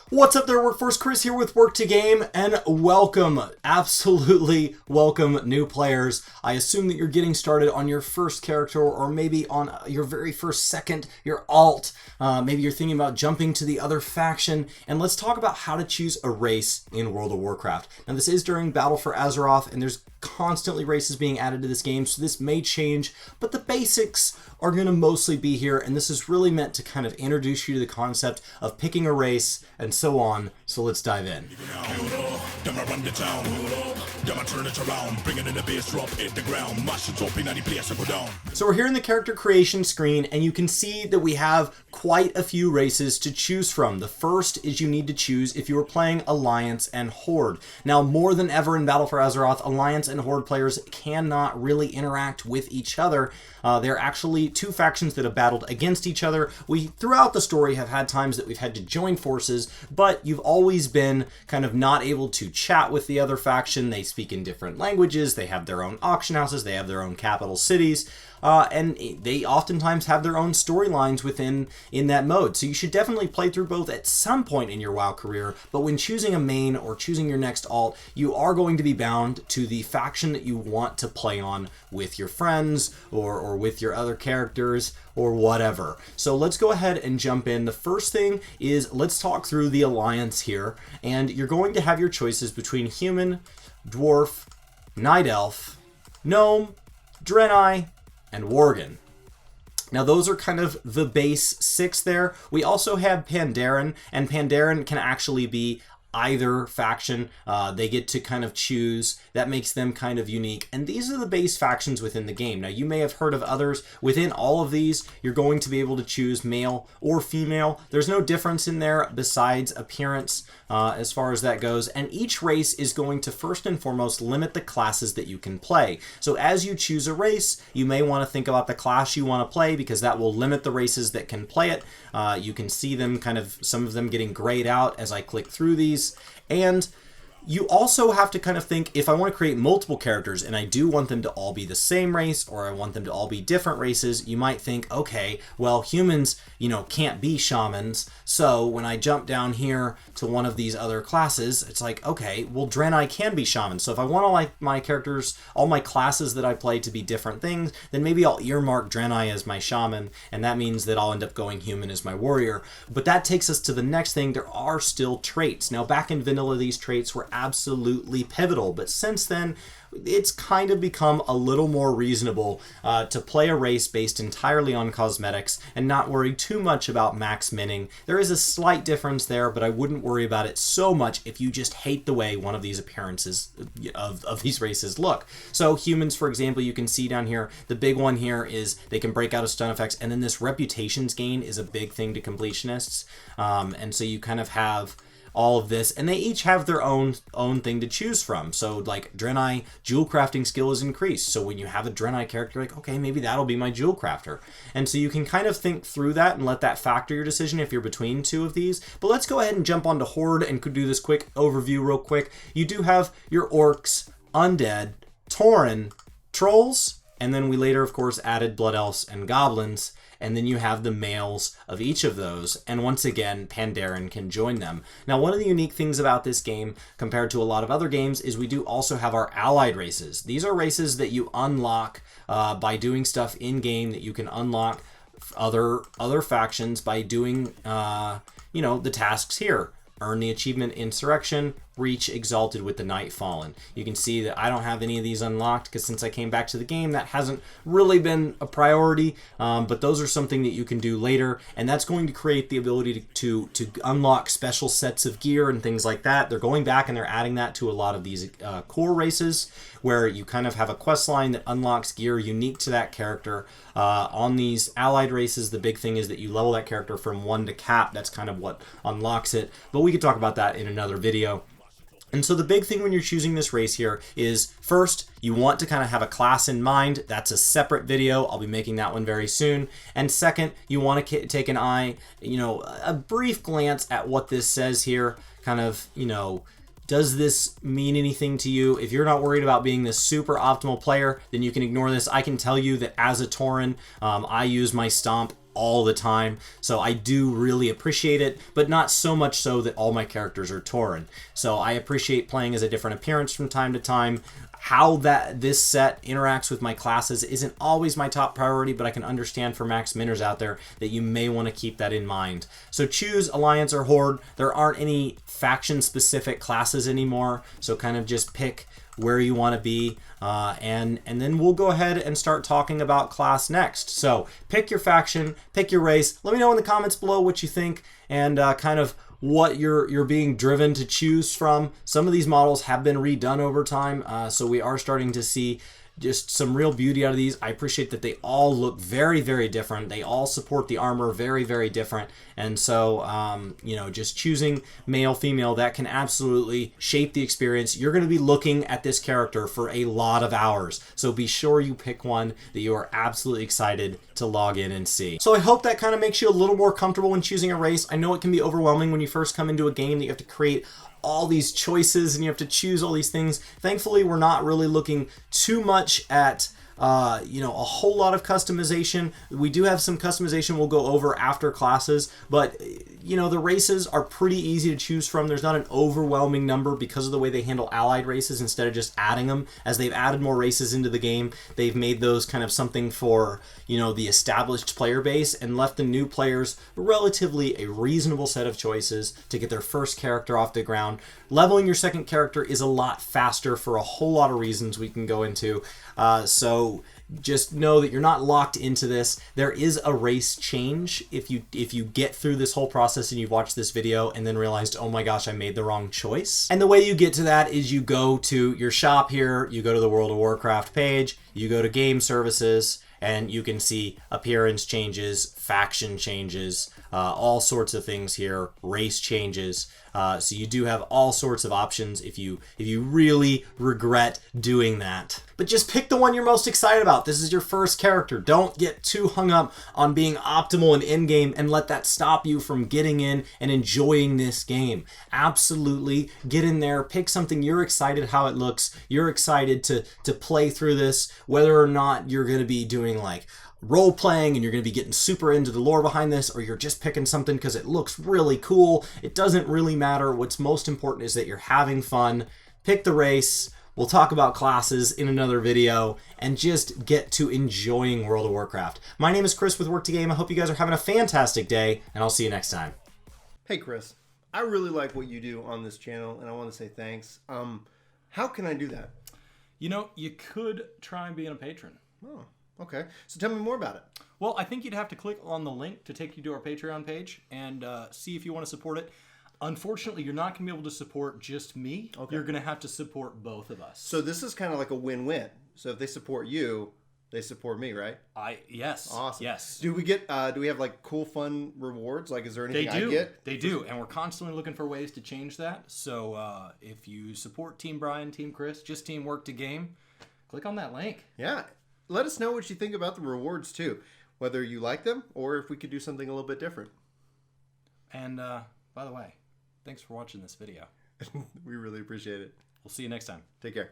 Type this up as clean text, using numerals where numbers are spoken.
What's up there, Workforce? Chris here with Work to Game, and welcome, absolutely welcome new players. I assume that you're getting started on your first character, or maybe on your very first second, your alt. Maybe you're thinking about jumping to the other faction, and let's talk about how to choose a race in World of Warcraft. Now this is during Battle for Azeroth, and there's constantly races being added to this game, so this may change, but the basics are going to mostly be here, and this is really meant to kind of introduce you to the concept of picking a race and so on. So let's dive in. So we're here in the character creation screen, and you can see that we have quite a few races to choose from. The first is you need to choose if you are playing Alliance and Horde. Now, more than ever in Battle for Azeroth, Alliance and Horde players cannot really interact with each other. They're actually two factions that have battled against each other. We, throughout the story, have had times that we've had to join forces, but you've always been kind of not able to chat with the other faction. They speak in different languages, they have their own auction houses, they have their own capital cities, and they oftentimes have their own storylines in that mode. So you should definitely play through both at some point in your WoW career, but when choosing a main or choosing your next alt, you are going to be bound to the faction that you want to play on with your friends or with your other characters or whatever. So let's go ahead and jump in. The first thing is let's talk through the Alliance here, and you're going to have your choices between human, dwarf, night elf, gnome, draenei, and worgen. Now those are kind of the base 6 there. We also have Pandaren, and Pandaren can actually be either faction. They get to kind of choose. That makes them kind of unique. And these are the base factions within the game. Now you may have heard of others. Within all of these, you're going to be able to choose male or female. There's no difference in there besides appearance as far as that goes. And each race is going to first and foremost limit the classes that you can play. So as you choose a race, you may want to think about the class you want to play, because that will limit the races that can play it. You can see them kind of, some of them getting grayed out as I click through these. And you also have to kind of think, if I want to create multiple characters and I do want them to all be the same race, or I want them to all be different races, you might think, okay, well, humans, can't be shamans. So when I jump down here to one of these other classes, it's like, okay, well, draenei can be shamans. So if I want all my characters, all my classes that I play to be different things, then maybe I'll earmark draenei as my shaman, and that means that I'll end up going human as my warrior. But that takes us to the next thing. There are still traits. Now, back in vanilla, these traits were absolutely pivotal, but since then it's kind of become a little more reasonable to play a race based entirely on cosmetics and not worry too much about max minning. There is a slight difference there, but I wouldn't worry about it so much if you just hate the way one of these appearances of these races look. So humans, for example, you can see down here, the big one here is they can break out of stun effects, and then this reputations gain is a big thing to completionists, and so you kind of have all of this, and they each have their own thing to choose from. So like draenei, jewel crafting skill is increased. So when you have a draenei character, like, okay, maybe that'll be my jewel crafter. And so you can kind of think through that and let that factor your decision if you're between two of these. But let's go ahead and jump onto Horde and could do this quick overview real quick. You do have your orcs, undead, tauren, trolls, and then we later, of course, added blood elves and goblins. And then you have the males of each of those, and once again, Pandaren can join them. Now, one of the unique things about this game, compared to a lot of other games, is we do also have our allied races. These are races that you unlock by doing stuff in-game, that you can unlock other factions by doing, the tasks here. Earn the achievement Insurrection, reach Exalted with the Night Fallen. You can see that I don't have any of these unlocked, because since I came back to the game, that hasn't really been a priority, but those are something that you can do later, and that's going to create the ability to unlock special sets of gear and things like that. They're going back and they're adding that to a lot of these core races, where you kind of have a quest line that unlocks gear unique to that character. On these allied races, the big thing is that you level that character from 1 to cap. That's kind of what unlocks it, but we could talk about that in another video. And so the big thing when you're choosing this race here is, first, you want to kind of have a class in mind. That's a separate video. I'll be making that one very soon. And second, you want to take an eye, a brief glance at what this says here, kind of, does this mean anything to you? If you're not worried about being this super optimal player, then you can ignore this. I can tell you that as a tauren, I use my stomp all the time. So I do really appreciate it, but not so much so that all my characters are tauren. So I appreciate playing as a different appearance from time to time. How this set interacts with my classes isn't always my top priority, but I can understand for max minners out there that you may want to keep that in mind. So choose Alliance or Horde. There aren't any faction-specific classes anymore, so kind of just pick where you want to be, and then we'll go ahead and start talking about class next. So pick your faction, pick your race. Let me know in the comments below what you think, and kind of what you're being driven to choose from. Some of these models have been redone over time, so we are starting to see just some real beauty out of these. I appreciate that they all look very, very different. They all support the armor very, very different. And so, you know, just choosing male, female, that can absolutely shape the experience. You're going to be looking at this character for a lot of hours. So be sure you pick one that you are absolutely excited to log in and see. So I hope that kind of makes you a little more comfortable when choosing a race. I know it can be overwhelming when you first come into a game that you have to create all these choices and you have to choose all these things. Thankfully, we're not really looking too much at you know, a whole lot of customization. We do have some customization we'll go over after classes, but you know, the races are pretty easy to choose from. There's not an overwhelming number because of the way they handle allied races instead of just adding them. As they've added more races into the game, they've made those kind of something for, you know, the established player base and left the new players relatively a reasonable set of choices to get their first character off the ground. Leveling your second character is a lot faster for a whole lot of reasons we can go into. So just know that you're not locked into this. There is a race change if you get through this whole process and you've watched this video and then realized, oh my gosh, I made the wrong choice. And the way you get to that is you go to your shop here, you go to the World of Warcraft page, you go to game services, and you can see appearance changes, faction changes, all sorts of things here, race changes. So you do have all sorts of options if you really regret doing that. But just pick the one you're most excited about. This is your first character. Don't get too hung up on being optimal in in-game and let that stop you from getting in and enjoying this game. Absolutely get in there, pick something you're excited how it looks. You're excited to play through this, whether or not you're going to be doing like role playing and you're going to be getting super into the lore behind this, or you're just picking something because it looks really cool. It doesn't really matter. What's most important is that you're having fun. Pick the race. We'll talk about classes in another video and just get to enjoying World of Warcraft. My name is Chris with Work2Game. I hope you guys are having a fantastic day, and I'll see you next time. Hey Chris, I really like what you do on this channel and I want to say thanks. How can I do that? You know, you could try being a patron. Oh, okay. So tell me more about it. Well, I think you'd have to click on the link to take you to our Patreon page and see if you want to support it. Unfortunately, you're not going to be able to support just me. Okay. You're going to have to support both of us. So this is kind of like a win-win. So if they support you, they support me, right? Yes. Awesome. Yes. Do we have like cool, fun rewards? Like, is there anything I get? They do. And we're constantly looking for ways to change that. So if you support Team Brian, Team Chris, just Team Work2Game, click on that link. Yeah. Let us know what you think about the rewards too. Whether you like them or if we could do something a little bit different. And by the way, thanks for watching this video. We really appreciate it. We'll see you next time. Take care.